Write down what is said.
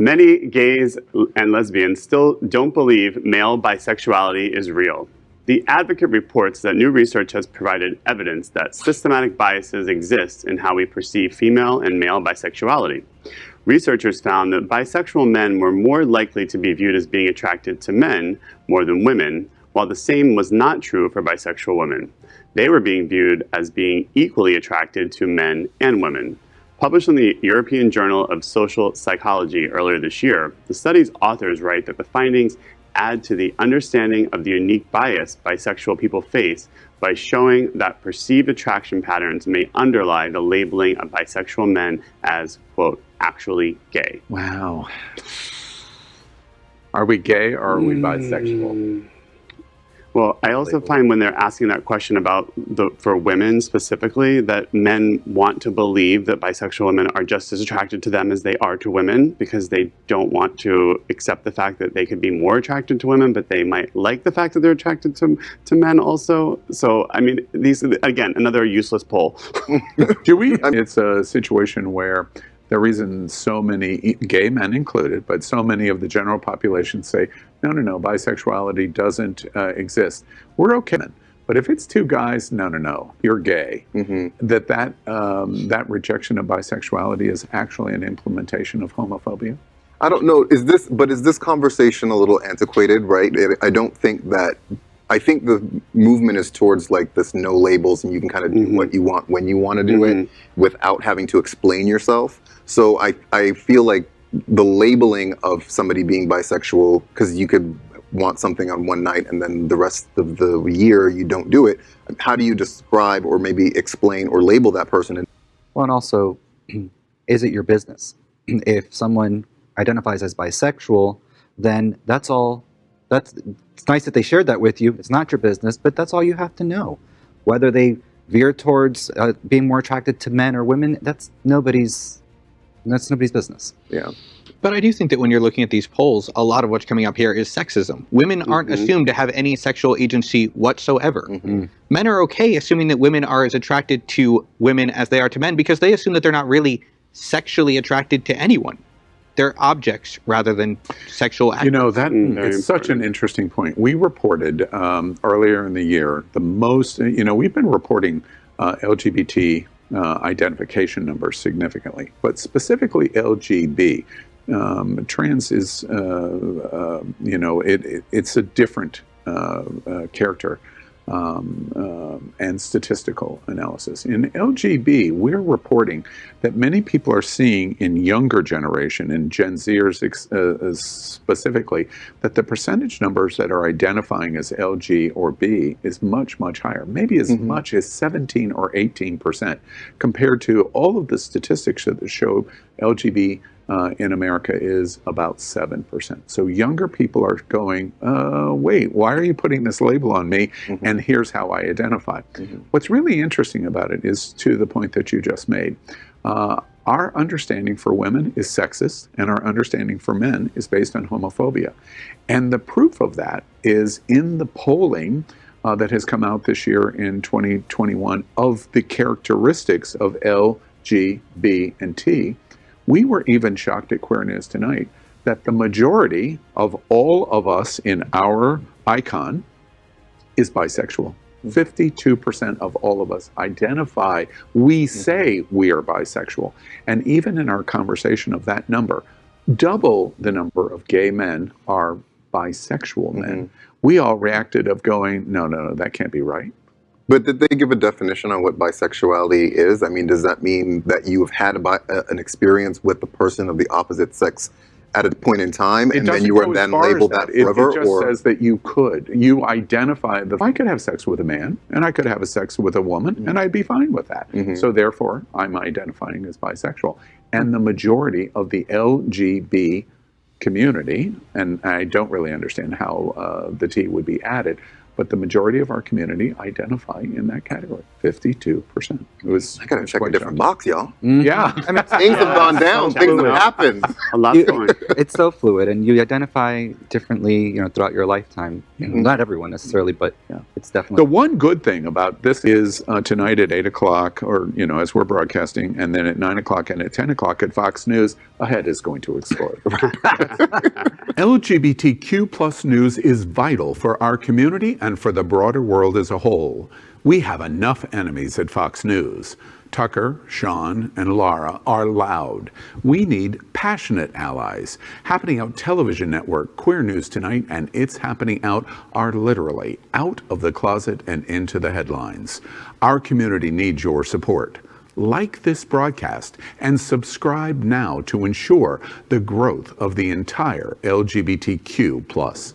Many gays and lesbians still don't believe male bisexuality is real. The Advocate reports that new research has provided evidence that systematic biases exist in how we perceive female and male bisexuality. Researchers found that bisexual men were more likely to be viewed as being attracted to men more than women, while the same was not true for bisexual women. They were being viewed as being equally attracted to men and women. Published in the European Journal of Social Psychology earlier this year, the study's authors write that the findings add to the understanding of the unique bias bisexual people face by showing that perceived attraction patterns may underlie the labeling of bisexual men as, quote, actually gay. Wow. Are we gay or are we bisexual? Well, I also find when they're asking that question about for women specifically, that men want to believe that bisexual women are just as attracted to them as they are to women, because they don't want to accept the fact that they could be more attracted to women, but they might like the fact that they're attracted to men also. So, I mean, these, again, another useless poll. Do we? It's a situation where the reason so many, gay men included, but so many of the general population say, no, bisexuality doesn't exist. We're okay. But if it's two guys, no, you're gay. That rejection of bisexuality is actually an implementation of homophobia? I don't know. Is this conversation a little antiquated, right? I think the movement is towards like this no labels, and you can kind of do what you want when you want to do it without having to explain yourself. So I feel like the labeling of somebody being bisexual, because you could want something on one night and then the rest of the year you don't do it. How do you describe or maybe explain or label that person? Well, and also, is it your business? If someone identifies as bisexual, then that's all. It's nice that they shared that with you. It's not your business, but that's all you have to know. Whether they veer towards being more attracted to men or women, that's nobody's business. Yeah. But I do think that when you're looking at these polls, a lot of what's coming up here is sexism. Women aren't assumed to have any sexual agency whatsoever. Men are okay assuming that women are as attracted to women as they are to men, because they assume that they're not really sexually attracted to anyone. They're objects rather than sexual actors. You know, that it's such an interesting point. We reported earlier in the year the most, we've been reporting LGBT identification numbers significantly, but specifically LGB. Trans is, it's a different character and statistical analysis. In LGB, we're reporting that many people are seeing in younger generation, and Gen Zers specifically, that the percentage numbers that are identifying as LG or B is much, much higher, maybe as much as 17 or 18%, compared to all of the statistics that show LGB in America is about 7%. So younger people are going, wait, why are you putting this label on me? And here's how I identify. What's really interesting about it is to the point that you just made. Our understanding for women is sexist, and our understanding for men is based on homophobia. And the proof of that is in the polling that has come out this year in 2021 of the characteristics of L, G, B, and T. We were even shocked at Queer News Tonight that the majority of all of us in our icon is bisexual. 52% of all of us identify, we say we are bisexual. And even in our conversation of that number, double the number of gay men are bisexual men. We all reacted of going, no, that can't be right. But did they give a definition on what bisexuality is? I mean, does that mean that you have had an experience with the person of the opposite sex at a point in time, and then you were then labeled that forever? It just says that you identify I could have sex with a man, and I could have sex with a woman, and I'd be fine with that. So therefore, I'm identifying as bisexual. And the majority of the LGB community, and I don't really understand how the T would be added, but the majority of our community identify in that category, 52%. It was, I gotta it's check a quite different shocking. box, y'all. Yeah. I mean, Things have gone down. Things have happened. A lot's going. it's so fluid, and you identify differently, throughout your lifetime. Not everyone necessarily, but it's The definitely. one good thing about this is tonight at 8 o'clock, or, as we're broadcasting, and then at 9 o'clock and at 10 o'clock at Fox News, a head is going to explode. LGBTQ plus news is vital for our community and for the broader world as a whole. We have enough enemies at Fox News. Tucker, Sean, and Laura are loud. We need passionate allies. Happening Out Television Network, Queer News Tonight, and It's Happening Out are literally out of the closet and into the headlines. Our community needs your support. Like this broadcast and subscribe now to ensure the growth of the entire LGBTQ plus